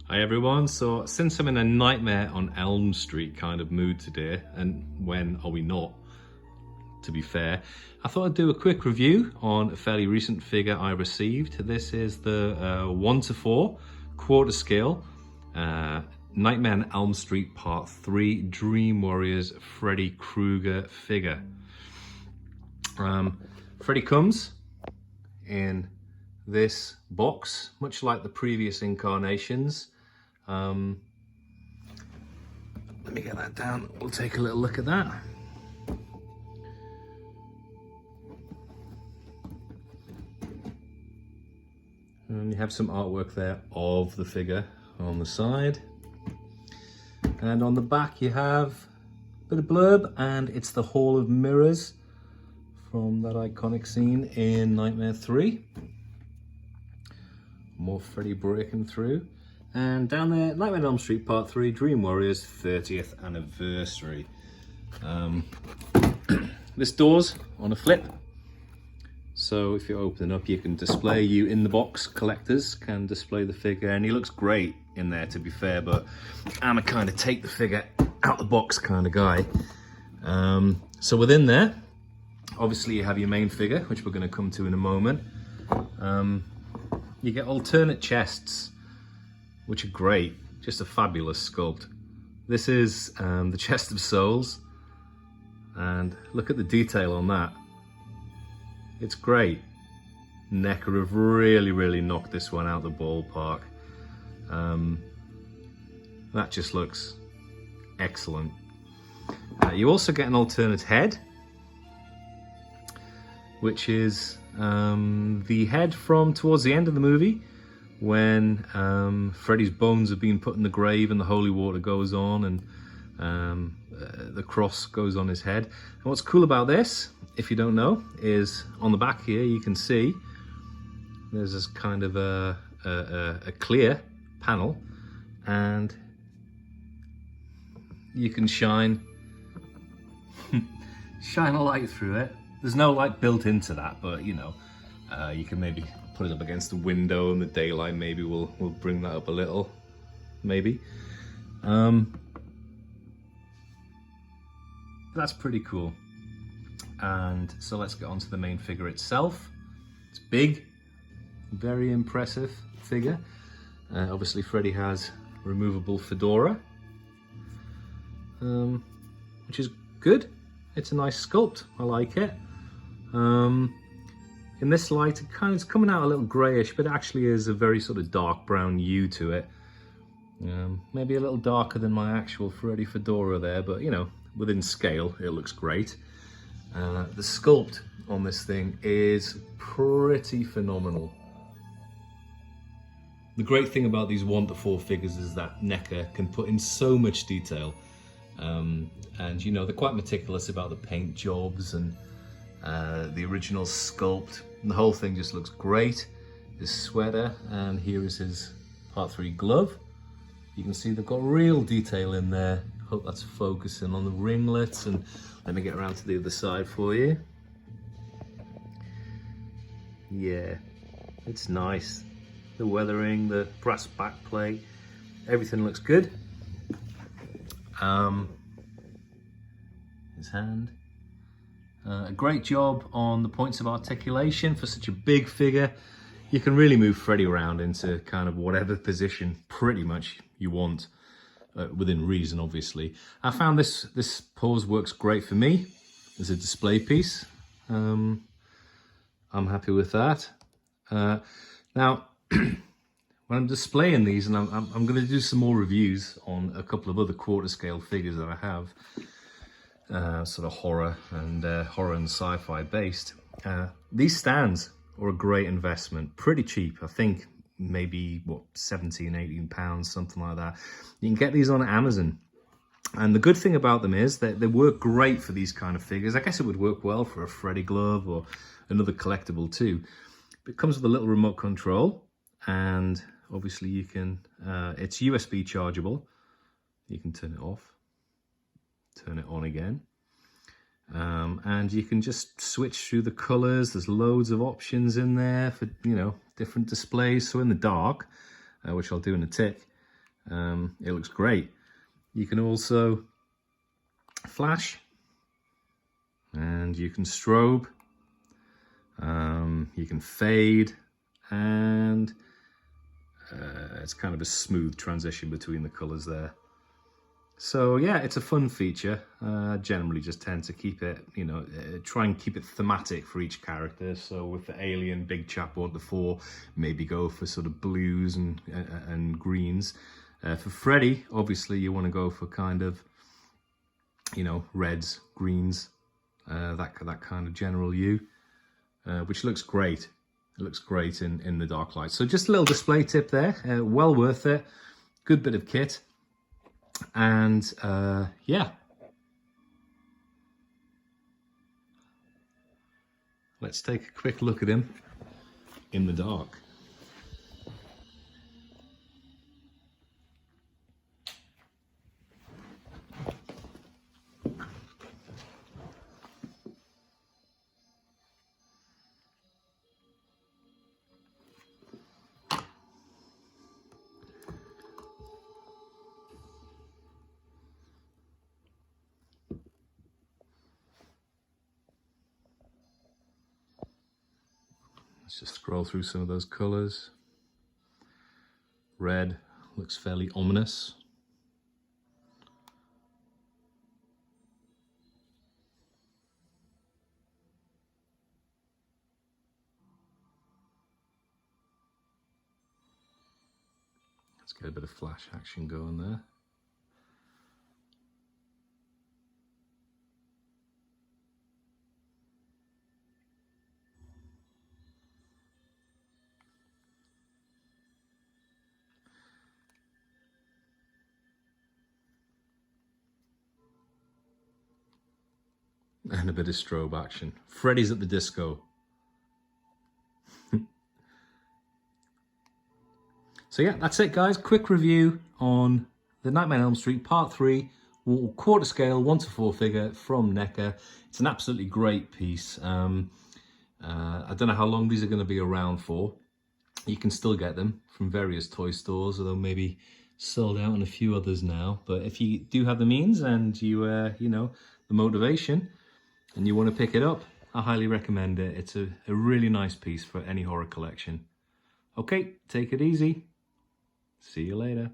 Hi everyone, so since I'm in a Nightmare on Elm Street kind of mood today, and when are we not, to be fair, I thought I'd do a quick review on a fairly recent figure I received. This is the 1:4 quarter scale Nightmare on Elm Street Part 3 Dream Warriors Freddy Krueger figure. Freddy comes in this box, much like the previous incarnations. Let me get that down. We'll take a little look at that. And you have some artwork there of the figure on the side. And on the back you have a bit of blurb, and it's the Hall of Mirrors from that iconic scene in Nightmare 3. More Freddy breaking through. And down there, Nightmare on Elm Street Part 3, Dream Warriors 30th anniversary. This door's on a flip. So if you open it up, you can display you in the box. Collectors can display the figure, and he looks great in there, to be fair, but I'm a kind of take the figure out the box kind of guy. So within there, obviously you have your main figure, which we're going to come to in a moment. You get alternate chests, which are great. Just a fabulous sculpt. This is the Chest of Souls, and look at the detail on that. It's great. NECA have really knocked this one out the ballpark. That just looks excellent. You also get an alternate head, which is the head from towards the end of the movie, when Freddy's bones have been put in the grave and the holy water goes on, and the cross goes on his head. And what's cool about this, if you don't know, is on the back here you can see there's this kind of a clear panel, and you can shine a light through it. There's no light built into that, but you know, you can maybe put it up against the window, and the daylight maybe will bring that up a little, maybe. That's pretty cool. And so let's get on to the main figure itself. It's big, very impressive figure. Obviously Freddy has removable fedora, which is good. It's a nice sculpt, I like it. In this light, it's coming out a little greyish, but it actually is a very sort of dark brown hue to it. Maybe a little darker than my actual Freddy fedora there, but you know, within scale, it looks great. The sculpt on this thing is pretty phenomenal. The great thing about these 1:4 figures is that NECA can put in so much detail. And you know, they're quite meticulous about the paint jobs and the original sculpt. And the whole thing just looks great. His sweater, and here is his Part 3 glove. You can see they've got real detail in there. Hope that's focusing on the ringlets, and let me get around to the other side for you. Yeah, it's nice. The weathering, the brass backplate, everything looks good. His hand. A great job on the points of articulation for such a big figure. You can really move Freddy around into kind of whatever position pretty much you want, within reason, obviously. I found this pose works great for me as a display piece. I'm happy with that. Now, when I'm displaying these, and I'm going to do some more reviews on a couple of other quarter scale figures that I have, sort of horror and sci-fi based. These stands are a great investment, pretty cheap. I think maybe what, 17, 18 pounds, something like that. You can get these on Amazon, and the good thing about them is that they work great for these kind of figures. I guess it would work well for a Freddy glove or another collectible too. It comes with a little remote control, and obviously you can it's USB chargeable. You can turn it off, turn it on again, and you can just switch through the colors. There's loads of options in there for, you know, different displays. So in the dark, which I'll do in a tick, It looks great. You can also flash, and you can strobe, you can fade, and it's kind of a smooth transition between the colors there. So yeah, it's a fun feature. Generally just tend to keep it, you know, try and keep it thematic for each character. So with the alien big chap 1 to 4, maybe go for sort of blues and greens. For Freddy, obviously you want to go for kind of, you know, reds, greens, that kind of general hue, which looks great. It looks great in the dark light. So just a little display tip there, well worth it. Good bit of kit. And yeah, let's take a quick look at him in the dark. Let's just scroll through some of those colors. Red looks fairly ominous. Let's get a bit of flash action going there. And a bit of strobe action. Freddy's at the disco. So yeah, that's it guys. Quick review on the Nightmare on Elm Street Part 3 quarter scale 1 to 4 figure from NECA. It's an absolutely great piece. I don't know how long these are going to be around for. You can still get them from various toy stores, although maybe sold out in a few others now. But if you do have the means and you know, the motivation, and you want to pick it up, I highly recommend it. It's a really nice piece for any horror collection. Okay, take it easy. See you later.